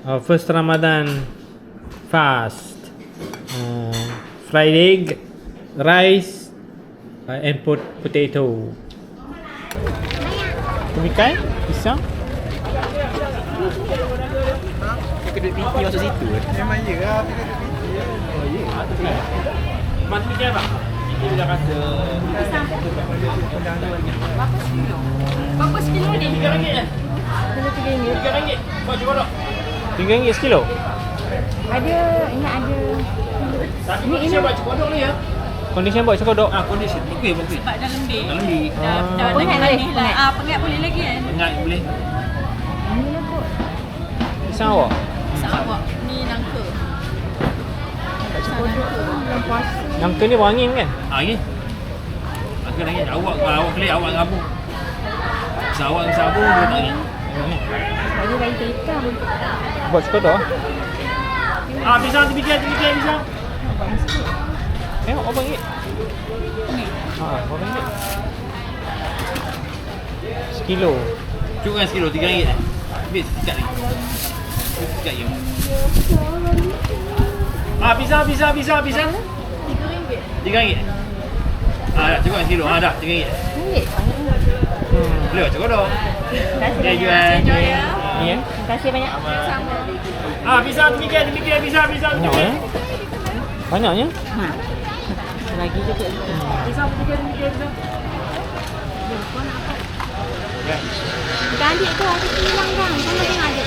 First Ramadan fast. Fried egg, rice, and potato. Pemikai? Pisang? Kedut pipi masuk situ. Memang ya lah. Oh ya. Mana pemikai bang? Ini dah kata. Berapa sekilo ni? RM3 lah. RM3. Buat cuba tak? RM3 sekilo? Ada, ingat ada. Tapi condition buat cekodok ni ya? Condition buat cekodok? Condition. Okey. Sebab dah lembik. Dah lembik. Dah Pengat lagi manis lah. Pengat boleh lagi kan? Pengat boleh. Ini lah kot. Pisang awak? Pisang awak. Ni nangka. Pisang nangka. Bulan puasa. Nangka ni berangin kan? Ya. Aku nangis. Awak kelik, awak ngabung. Awak dengan sabu, dia nangis. Lagi lain hitam. Buat cekodok? Pisang terfikir pisang. Tengok RM4. RM4. Sekilo. Cukup kan sekilo, RM3 dah. Habis, sikat lagi. Sikat je. Pisang. RM3. Dah, cukup kan sekilo. Dah, RM3. Boleh buat cakap dah. Terima kasih Jual. banyak. Ya. Ni ya? Terima kasih banyak. Sama. Pisang RM3. Banyak ya? Banyaknya? Lagi je kot. Pisang RM3. Bukan adik tu, aku hilang bang. Sama tengok adik.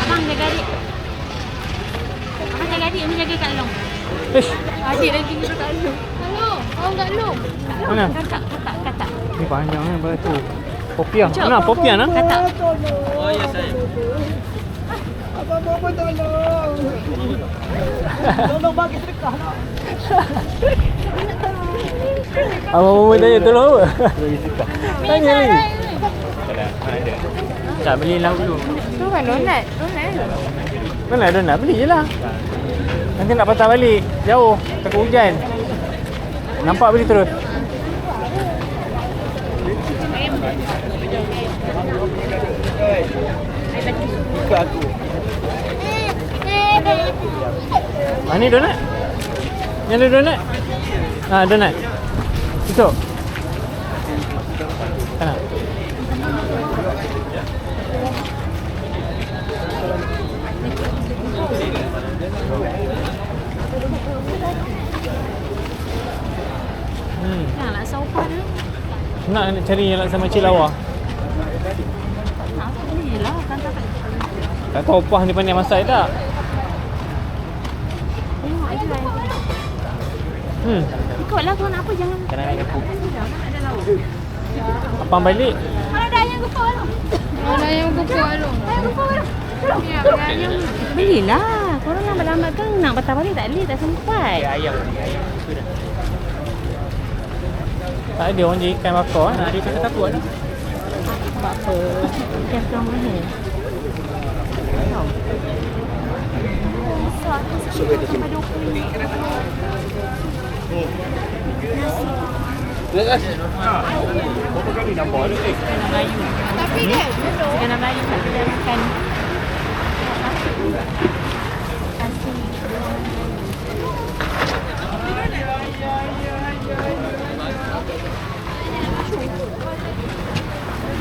Abang jaga adik. Abang jaga adik, Umi jaga Kak Long. Ish, Adik lagi ni Kak Long. Long, oh Kak Long. Mana? Katak. ni banyaknya batu. Popiah. Mana popiah nak? Katak. Oh ya saya. Abang-abang tolong. Tolong bagi sedekah nak. Abang tanya tolong apa? Bagi sedekah. Tanya ni. Ada. Tak beli lauk dulu. Tu kan donat. Mana donat beli je lah. Nanti nak patah balik. Jauh. Takut hujan. Nampak beli terus. Buka aku. Ni donat. Yang ada donat. Donat. Tutup. Sana. Nah, laksa upah dulu. Nak cari yang laksa macam lawa. Aku belilah kan tak. Tak tahu opah ni pandai masak tak? Tengok aje lah. Ikutlah kau nak apa jangan. Kena naik kapuk. Ada lauk. Abang balik. Mana ada ayam gepuk lu? Mana ayam gepuk lu? Ayam gepuk lu. Ya, ayam. Belilah. Korang lambat-lambat kan nak patah balik tak boleh, tak sempat. Ayam. Sudah. Tak ada orang jadi ikan bakar. Nak ada ikan takut ni. Apa? Ikan tuang mahal. Masuk ke sini. Lepas. Berapa kali nampak ni? Ikan Melayu. Tapi kan, ikan Melayu tak boleh makan.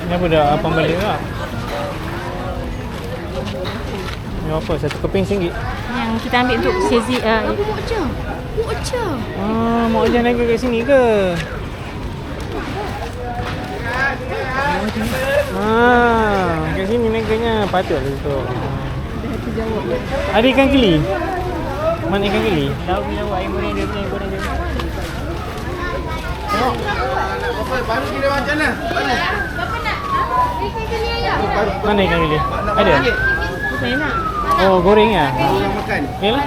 Ni apa dah abang balik tak? Ni apa? Satu keping RM1. Yang kita ambil untuk sezi. Aku buat je. Mak Ojan naik kat sini ke? Kat sini naiknya. Patutlah tu. Ada ikan keli? Mana ikan keli? Lauk air goreng dia punya goreng dia. Tengok. Baru kira macam mana? Berapa nak? Ikan keli ayam. Mana ikan keli? Ada? Saya nak. Oh, goreng ah. Orang makan. Yalah.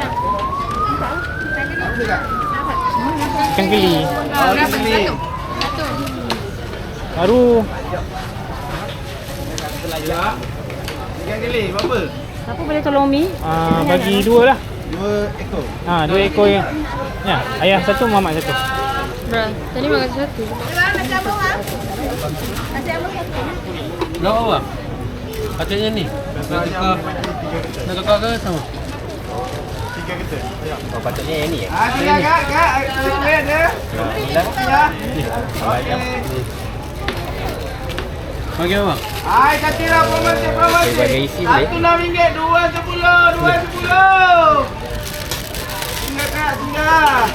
Ada tak? Ikan keli. Berapa ni? Satu. Baru. Ya. Ikan keli berapa? Siapa boleh tolong Mi? Bagi 2 lah. 2 ekor. 2 ekor yang. Ya, ayah satu, mamak satu. Bro, tadi makan satu. Berapa bang? Patutnya ni. Nak tukar ke sama? Oh, patutnya yang ni ya? Kak. Boleh ya. Bagi apa? Hai, katilah promosi. Bagi isi boleh? Satu RM6, dua RM10. Singgah kak, singgah.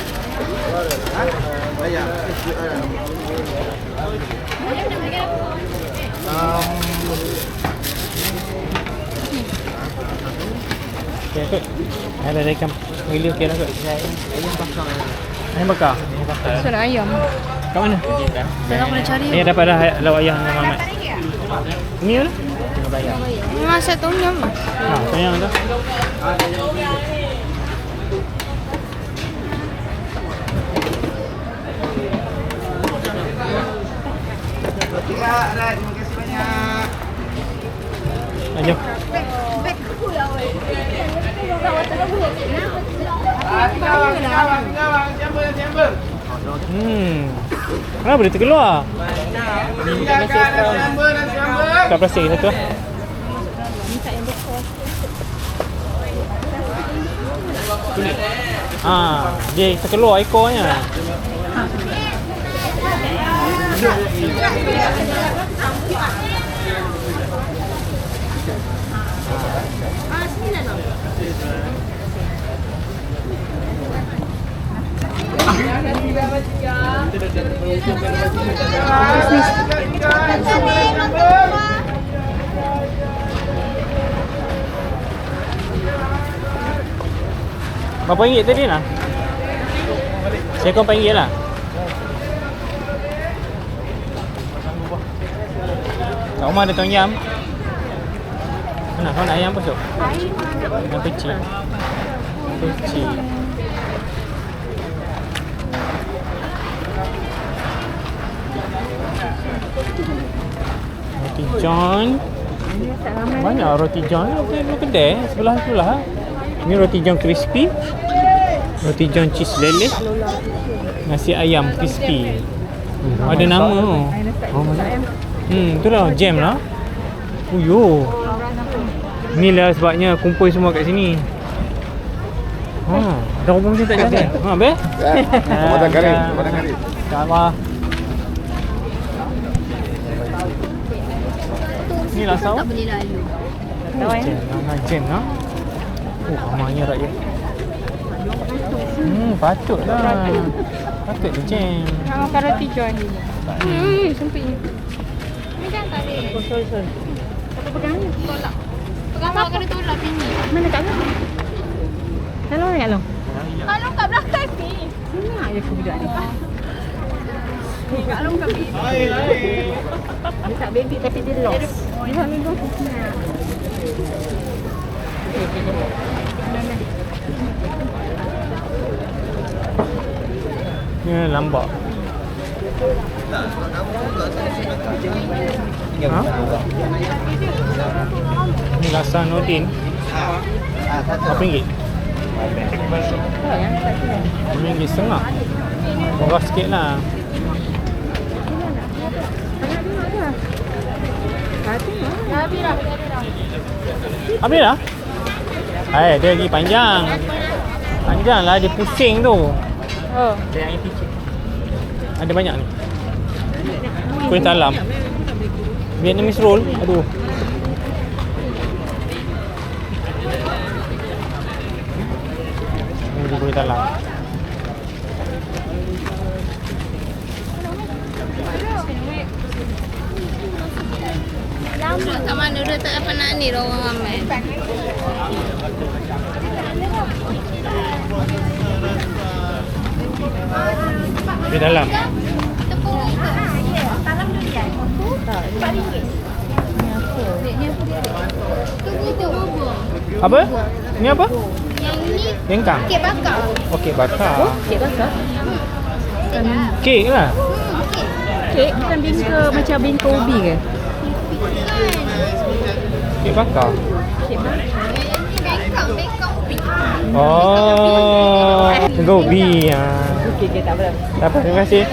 Bayar. Okey kot. Ada ikan gila okey lah kot. Ayam bakar. Surat ayam. Kat mana? Saya nak cari. Ayah dapat dah lauk ayam dengan Mamat. Ni mana? Masak tom yum. Ha, sayang dah. Kak, Rat, terima kasih banyak. Jom. Siapa? Kenapa dia terkeluar? Siapa? Kat plastik satu lah. Dia terkeluar ekornya. Berapa ringgit tadi lah? Seekor RM4 lah. Kat rumah ada tom yum. Mana kau nak ayam apa sok? Ayam kecil. Kecil. Roti John. Banyak roti John. Ada kedai sebelah-sebelah. Ni roti John crispy. Roti John cheese lele. Nasi ayam crispy. Ada nama. Oh, itulah jam lah. Uyo. Inilah sebabnya kumpul semua kat sini. Dah rumah mesti tak jalan. Habis? Ramadan Karim. InsyaAllah. Ni lah saus. Tak boleh lalu. Jam lah. Ramainya rakyat. Patutlah. Patut dia jam. Makan roti John. Sempit ni. Ni kan tak ada. Sorry. Apa pegang ni? Tolak. Pegang makan dia tolak sini. Mana kat mana? Kalau nak long. Kalau kat belakang ni. Sini aja aku budak ni. Kalau kat baby. Dia tak baby tapi dia lost. Dia tak minum. Ni lambat. Ni Lasan Nordin. Berapa ringgit? RM5.50. Murah sikit lah. Habis dah? Dia lagi panjang. Panjang lah, dia pusing tu. Ada banyak ni. Kuih talam. Vietnamese roll. Aduh. Ini kuih talam. Lama kat mana dia tak dapat nak ni orang ramai. Kuih talam. Talam durian. RM4. Ni apa dia? Tu bubur. Apa? Ni apa? Yang ni Lengkang. kek bakar. Okey, bakar. Kek bakar? Kek lah. Kek. Kek bukan bingka macam bingka ubi ke? Kek bakar. Bengkang ubi. Oh, gobi. Okey, tak apa. Tak apa, terima kasih.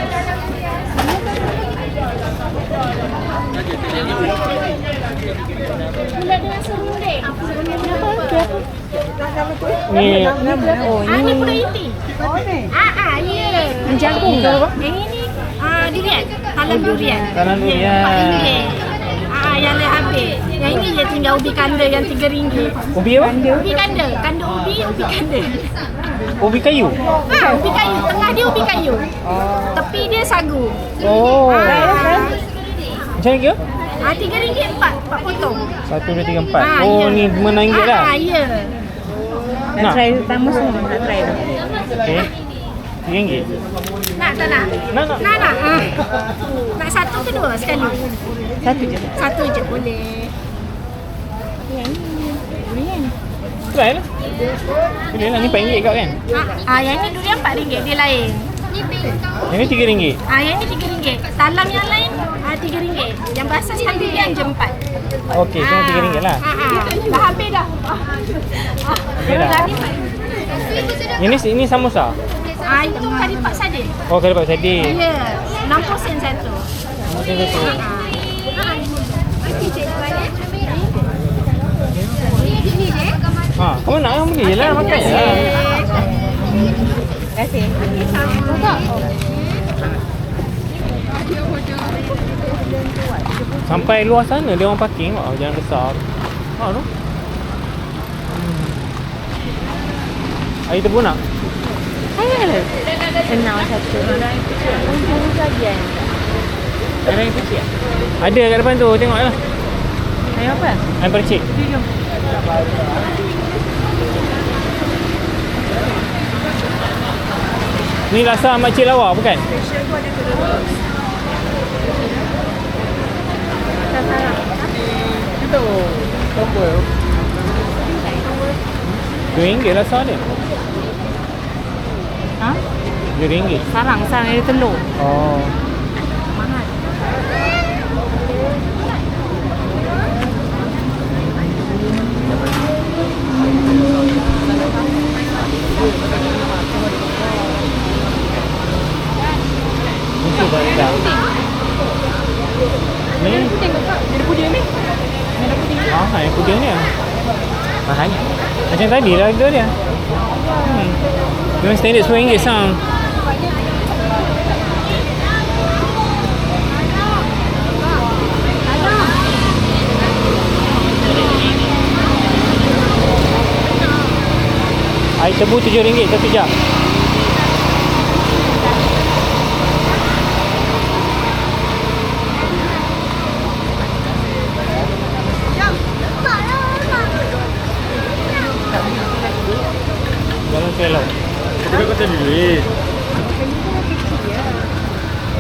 Gula dengan serundeng. Ni Oh, Ni pulut inti. Ya. Ini jagung ke apa? Yang ini durian. Talam durian. Talam durian. RM4. Yang lain habis. Yang ini je tinggal ubi kanda yang RM3. ubi apa? Ubi kanda. Kanda ubi kanda. Ubi kayu. Ubi kayu. Tengah dia ubi kayu. Tepi dia sagu. Oh. Macam ni ke? RM3 4 potong. 1, 2, 3, 4. Oh, ya. ni RM5 lah. Ya. Nak try pertama semua, nak try dah. Okey. RM3. Nak tak nak? Nak. Nak. Nak satu ke dua sekali? Satu je. Satu je boleh. Try lah. Boleh lah, ni RM4 kat kan? Yang ni durian RM4 dia lain. Yang ni RM3. Yang ni RM3. Talam yang lain RM3. Yang basah sekali dia je RM4. Okey, semua RM3 lah. Dah habis dah. Habis dah. Ini samosa. Itu kari pak sadin. Oh, kari pak sadin. Ya, 60 sen satu. Mungkin satu. Kamu nak yang beli je lah, makan je lah. Terima kasih. Sampai luar sana dia orang parking. Jalan besar. Tu. Air tebu nak? Senang satu. Untung saja. Ada yang kecil? Ada kat depan tu, tengoklah. Ayam apa? Ayam percik. Ni rasa makcik lawa bukan? Itu. Tombol. RM2 rasa dia. Ha? RM2. Sarang ada telur. Oh. Mahal. Mesti tak ada. Ni? Ada puding ni. Yang puding ni lah. Mahal. Macam tadi lah harga dia. Memang standard RM10 sang. Air tebu RM7 satu jam. Jalan Kelong. Kita kata duit.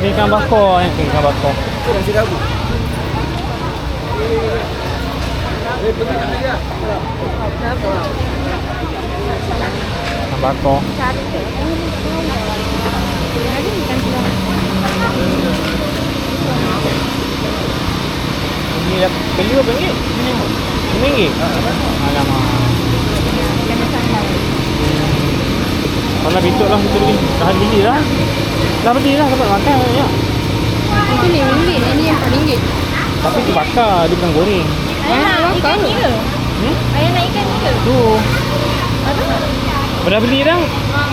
Ni ikan bakar ni, ikan bakar. Nasi dabu. Ikan bakar. Ini dah beli berapa ringgit? RM5? Alamak. Kalau besok lah kita beli. Dah beli dah. Dah beli dah dapat makan banyak. Itu RM5. Ini yang RM4. Tapi tu bakar, dia bukan goreng. Ayam nak ikan ni ke? Ayam nak ikan ni ke? Tu. Dah beli dah.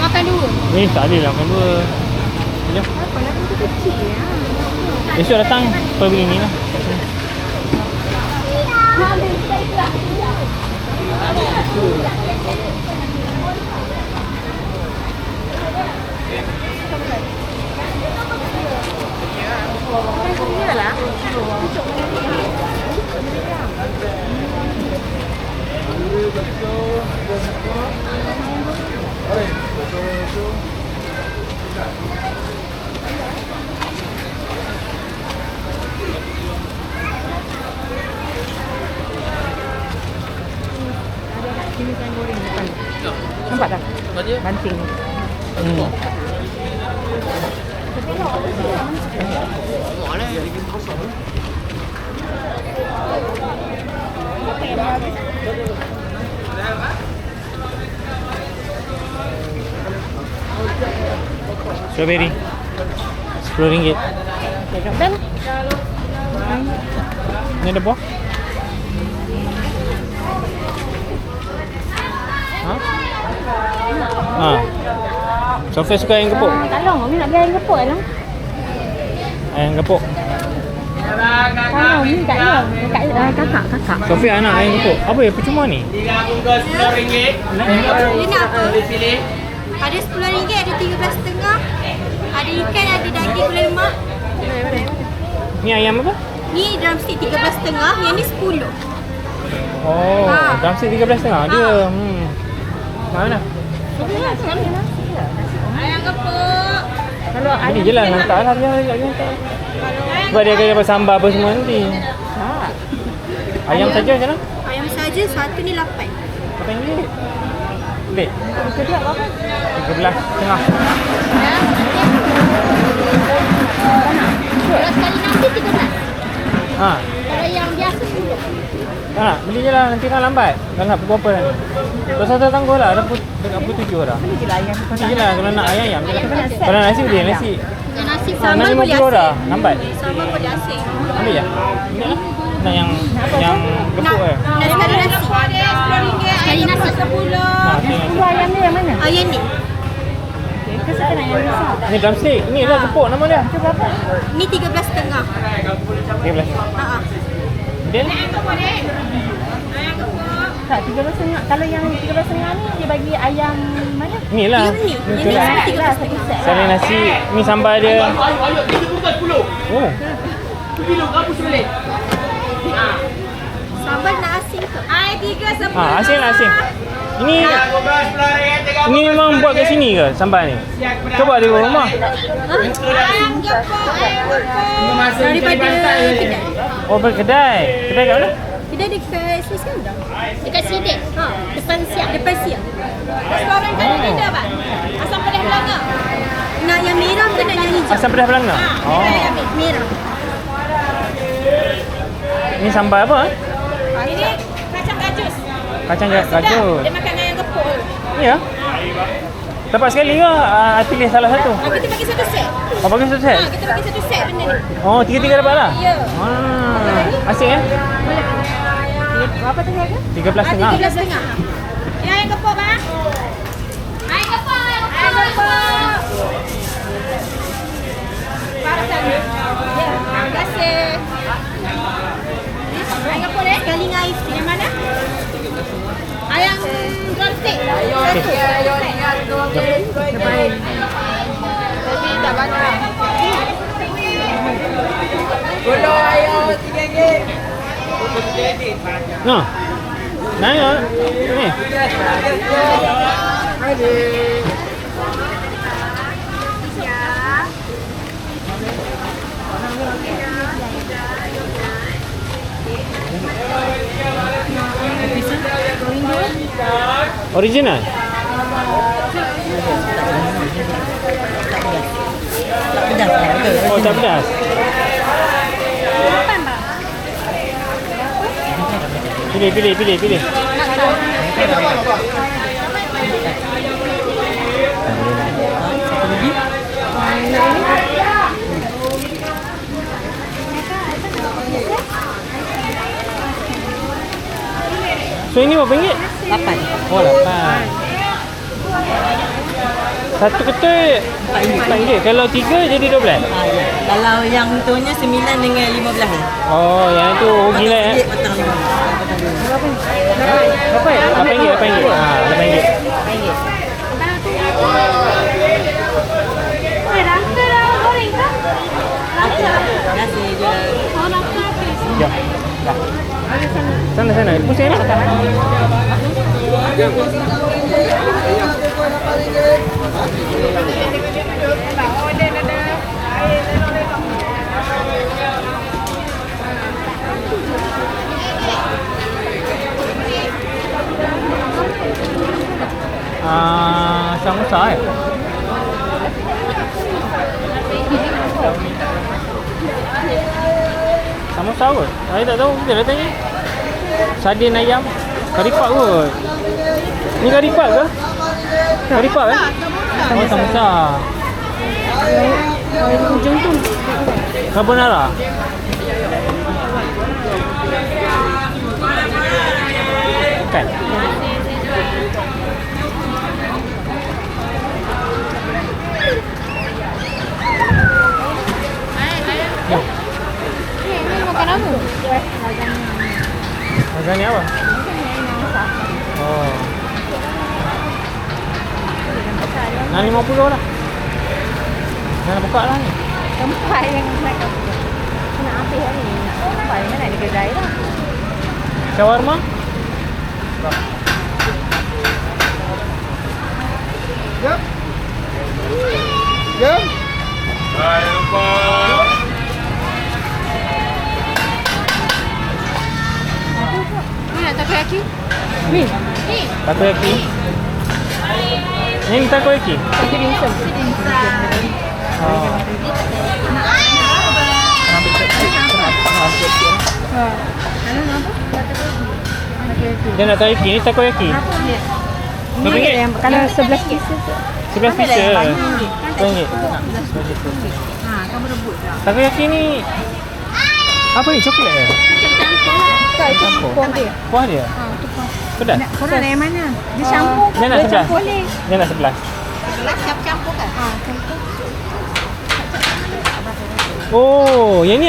Makan dua. Tak boleh lah makan dua. Jom. Apa lah tu kecil lah. Besok datang kau beli ni lah. Nampak tak? Banting. Strawberry RM10. Dan Ni ada buah? Ha? Ha. Sofia suka ayam gepuk. Tak long, Umi nak beli ayam gepuk lah. Ayam gepuk. Kalau Umi tak long, kakak. Sofia anak ayam gepuk. Apa ya? Percuma ni? Ini apa? Ada RM10, ada RM13.5. Ada ikan, ada daging gulai lemak. Ni ayam apa? Ni drumstick RM13.5, yang ni RM10. Oh, drumstick 13.5 dia. Mana? Ayam gepuk. Kalau Ini je lah hantar lah dia hantar. Sebab dia akan dapat sambal apa semua nanti. Ayam saja macam mana? Ayam saja satu ni RM8. RM8. Baik. kedua berapa? 13.5. Kalau sekali nasi 13. Ha. Kalau yang biasa 10. Tak nak, beli je lah nanti kan lambat. Dah nak pukul berapa dah ni? Pasal tangguh lah, dah dekat pukul 7 dah. Beli je lah ayam. Beli je lah kalau nak ayam je lah. Kalau nasi beli nasi. Yang nasi Ha, sambal nasi boleh 50 dah, asing. lambat. Sambal boleh asing. Ambil je. Ambil lah. Nak yang gepuk eh. Nak sekali nasi. Sekali nasi 10. Ha, okey. 10 ayam dia yang mana? Ayam ni. Ke saya nak yang besar. Ni drumstick. Ni lah gepuk nama dia. Itu berapa? Ni RM13.5. 13. Ha. Dia Tak, 13.5. Kalau yang 13.5 ni dia bagi ayam mana? ni lah. Ni. Yang ni lah. semua Lah, satu set. Sari nasi, ni sambal dia. Oh. Sambal nak asing ke? Ai 3 Ha, asin lah asin. Ini memang buat kat sini ke sambal ni? Coba di rumah. Ayam gepuk. Daripada kedai. Oh, berkedai. Kedai kat mana? Kedai dekat Swiss Kandang. Dekat Sidik. Ha. Depan siap. Depan siap. Restoran kan ada bang. Asam pedas Belanga. Nak yang merah ke nak yang hijau? Asam pedas Belanga. Oh. Merah. Ni sambal apa? Ini kacang gajus. Kacang gajus. Dia makan ayam gepuk. Ya. Dapat sekali ke? Pilih salah satu. Kita bagi satu set. Oh, bagi satu set? Kita bagi satu set benda ni. Oh, tiga-tiga dapat lah? Ya. Asyik eh? Berapa tadi harga? 13.5. 13.5. Ya, ayam gepuk bang. Ayam gepuk. Ayam gepuk. Parasan. Ya, terima kasih. Ayam gepuk deh. Sekali dengan air free. Yang mana? Ayam drumstick. Satu. Tapi tak banyak. Nah. Naik ah. Ni. Original? Oh, tak pedas. Pilih. So ini berapa ringgit? 8. Oh, 8. Satu ketul RM4. Kalau 3 jadi 12. Ya. Kalau yang tuhnya 9 dengan 15. Oh, yang tu rugi lah eh. Potong 5. Berapa ya? RM8. Ha, RM8. Nasi je. Jom. Dah. Sana. Pusing lah. Samosa eh. Samosa kot. Saya tak tahu. Dia dah tanya. Sardin ayam. Karipak kot. Ni karipak ke? Karipak eh? Oh, samosa. Ujung tu. Carbonara. Bukan. 6.50 lah. Jangan buka lah ni. Tempat yang nak habis hari ni. Tempat yang nak di kedai lah. Shawarma? Ni nak takoyaki? Ni. Takoyaki. Ni takoyaki. Satu dimsum. Oh. Dia nak takoyaki. Ni takoyaki. Berapa ringgit? Kalau 11 pieces. 11 pieces. RM2. Kamu rebut tak? Takoyaki ni apa ni? Coklat ke? Tak, itu Campur. kuah dia. Kuah dia? Pedas? Korang nak yang mana? Dia campur. Dia nak 11. campur ni. Dia nak 11. Gelas campur kan? Oh, yang ni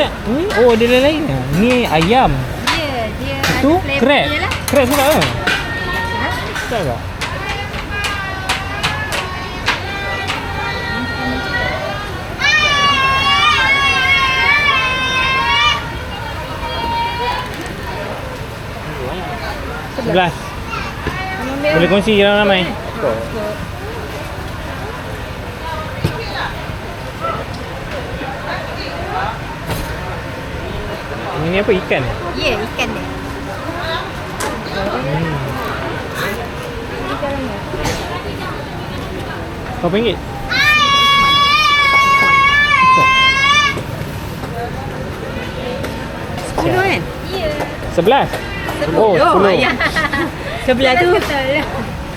oh dia lain. Ni ayam. Ya, dia Itu ada flavor crab. dia lah. Crab sedap ke? Sedap tak? Sebelas. Boleh kongsi ramai-ramai. Ini apa? Ikan? Ya, ikan dia. Berapa ringgit? Sepuluh kan? 11? Oh, 10. Sebelah tu.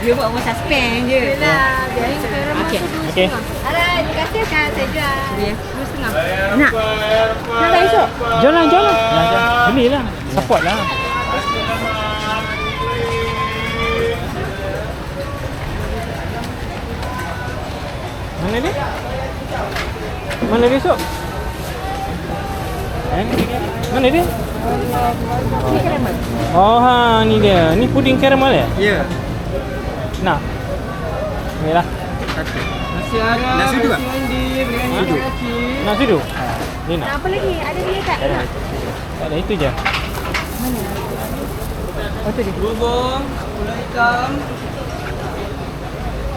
Dia buat orang suspend je. Yelah, biasa ramai Okey. Alah, terima kasih kan saya jual. RM2.5. Nak tak esok? Jom lah. Belilah. Support lah. Mana dia? Mana dia esok? Mana dia? Ni karamel. Oh, ha, ni dia. Ni puding karamel ya? Ya. Nak? Ni lah. Nasi Arab. Nasi sudu tak? Nak sudu? Ni nak. Apa lagi? Ada dia tak? Nak. Tak ada, itu je. Oh tu dia. Bubur, gula hitam,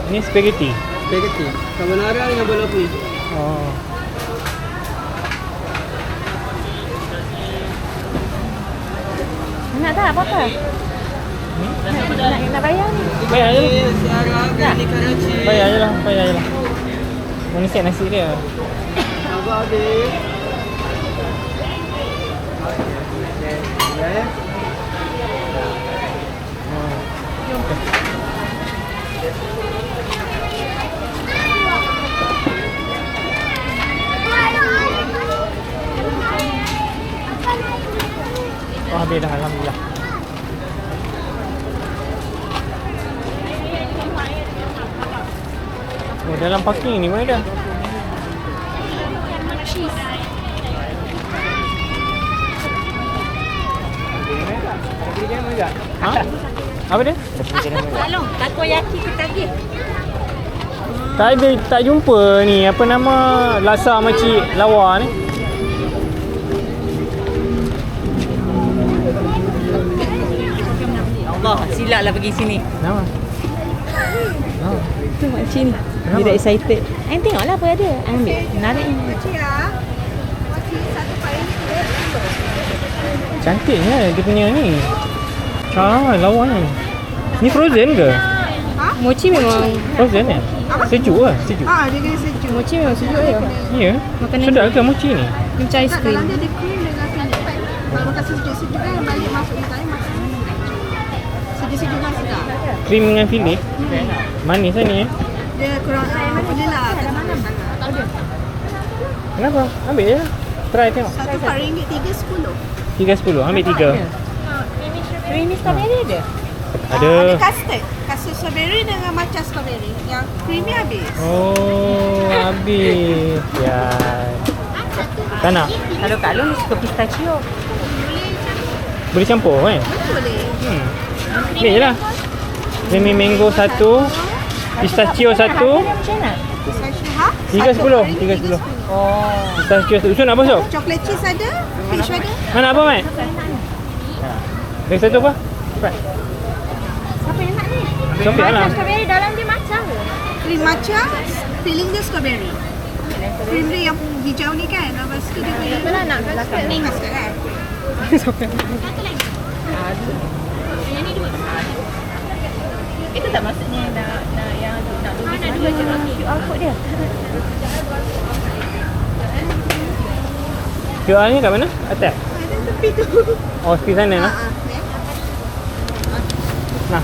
Ni spaghetti. spaghetti. Carbonara dengan bola pui. Oh. Nak tak apa-apa? Nak bayar ni. Bayar je lah. Nasi Arab, garlic karachi. Bayar je lah. Mana siap nasi dia? Abang habis. Ya. Oh, habis dah. Alhamdulillah. Oh, dalam parking ni mana dah? Ha? Apa dia? Tolong, takoyaki ke tadi? Tak ada, tak jumpa ni. Apa nama? Laksa makcik lawa ni. Allah, silaplah pergi sini. Nama? Tu makcik ni. Dia dah excited. Ain tengoklah apa ada. Ain ambil. Narik ni. Cantiknya dia punya ni. Lawanya. Ni frozen ke? Mochi memang Frozen eh? Sejuk lah, sejuk. Dia kena sejuk. mochi memang sejuk je. Ya? Makanan Sedap ke mochi ni? Dia macam ais krim. Dia ada krim dengan filet. Kalau makan sejuk-sejuk kan balik masuk ni saya makan. Sejuk-sejuk kan sedap. Krim dengan filet. Manis lah ni eh. Dia kurang apa dia lah. Kenapa? Ambil je lah. Try tengok. Satu RM4, 3.10. 3.10, ambil 3. Creamy strawberry ada? Ada. Ada custard. Custard strawberry dengan matcha strawberry. Yang creamy habis. Oh, habis. Ya. Tak nak? Kalau Kak Long suka pistachio. Boleh campur kan? Boleh. Ambil je lah. Creamy mango 1. Pistachio satu. Macam mana? 3.10. 3.10. Oh. Pistachio satu. Usun apa Sob? Chocolate cheese ada, peach ada. Mana apa Mat? Lagi satu apa? Cepat. Siapa yang nak ni? Sofian lah. Strawberry dalam dia macam ke? Cream matcha, filling dia strawberry. Cream dia yang hijau ni kan, lepas tu dia punya Mana nak belakang ni? custard kan. Itu tak maksudnya nak yang nak dua je QR code dia. QR ni kat mana? Atas? Ada tepi tu. Oh, tepi sana lah. Nah.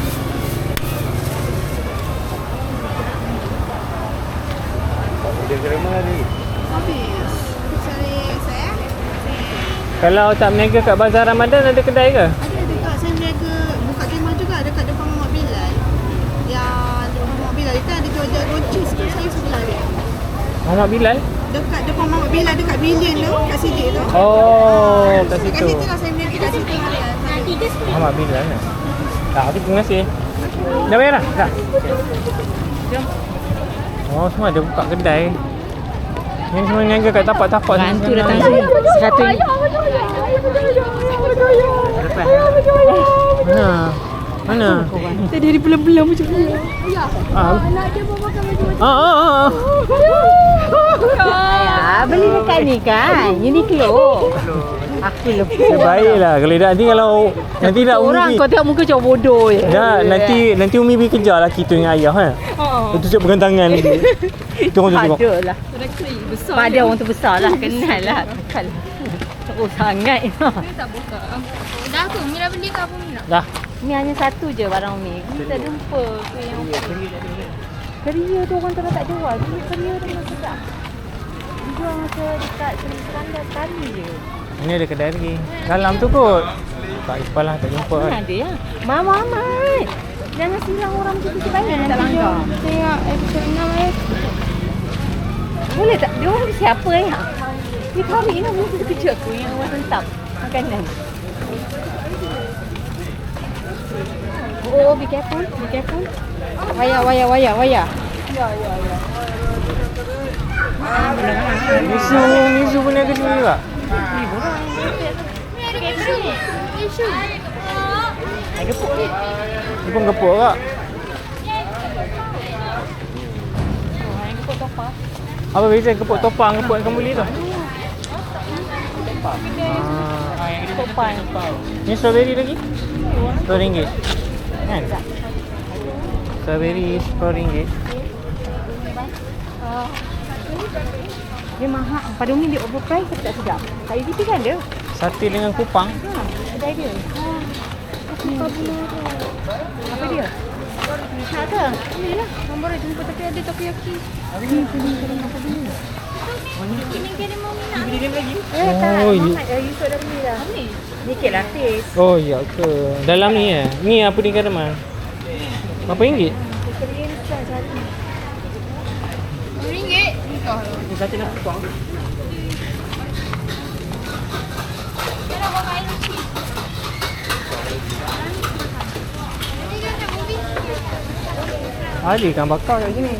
Habis. Cari saya. Kalau tak berniaga kat Bazar Ramadan ada kedai ke? Ada dekat saya berniaga buka kemah juga dekat depan Muhammad Bilal. Yang depan Muhammad Bilal itu ada jual rotis tu saya sebelah dia. Muhammad Bilal? Dekat depan Muhammad Bilal dekat Billion tu kat sini tu. Oh, kat Kat situ. situ lah saya berniaga kat situ. Muhammad Bilal kan? Tak, terima kasih. Dah bayar dah? Dah? Oh, semua ada buka kedai. Yang semua niaga kat tapak-tapak. Bantu datang sini. 100 Mana? Mana? Tadi dari belum-belum macam ni. Nak dia bawa makan macam-macam. Ya, beli dekat ni kan. Uniqlo. Aku lupa. Baiklah kalau nanti nak Orang Umi. kau tengok muka macam bodoh je. Dah, nanti Umi pergi kejar laki tu dengan ayah kan. Lepas tu siap pegang tangan dia. Tengok. Ada lah. Pada orang tu besar lah. Kenal lah. Bukan lah. Oh sangat. Dah tu, Mira beli ke apa Mira? Dah. Mi hanya satu je barang mi. Kita jumpa tu yang Keria tu orang tak jual. Keria tu memang sedap. Dijual masa dekat Seranda sekali je. Ini ada kedai lagi. Dalam tu kot. Tak ipalah tak jumpa kan. Mana ada ya? Mama Ahmad. Jangan silang orang macam tu bayar tak langgar. Tengok episode 6 Boleh tak? Dia orang siapa ya? Dia kahwin lah mesti kecil aku yang orang sentap makanan. Oh, be careful. Waya. Misu punya ke sini juga? Dia pun gepuk kak. Apa beza gepuk topang gepuk yang kamu beli tu? Topan. Ni strawberry lagi? RM10 kan? Strawberry RM10. Dia mahal. Pada Umi dia overprice tapi tak sedap. Kat UTP kan ada? Sate dengan kupang. Kedai dia. Apa dia? Tak ke? Ni lah. Nombor dia jumpa tapi ada takoyaki. Ni kini mau minat. Beli dia lagi? Tak. Oh, Yusuf dah beli dah. Sikit lah sis. Oh ya ke? Dalam ni ya? Ni apa ni kadaman? Berapa ringgit? RM1. Sate dengan kupang. Ada ikan bakar kat sini.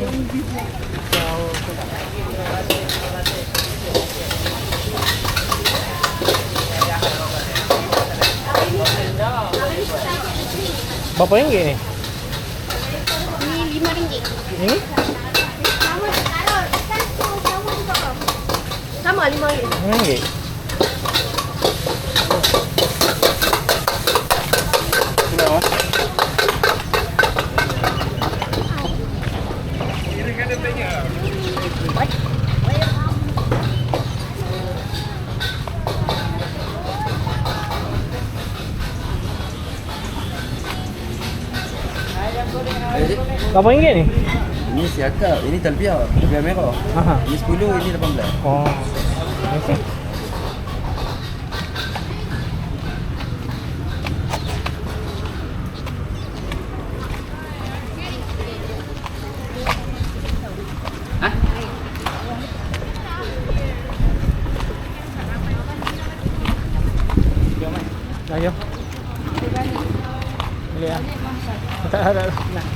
Berapa ringgit ni? Ni RM5. Ini? Sama RM5. RM5. Berapa ringgit ni? Ini siakap, ini talbiah merah. Aha. Ini 10, ini 18. Oh. Okey. Ayo. Boleh ah. Tak ada. Nah.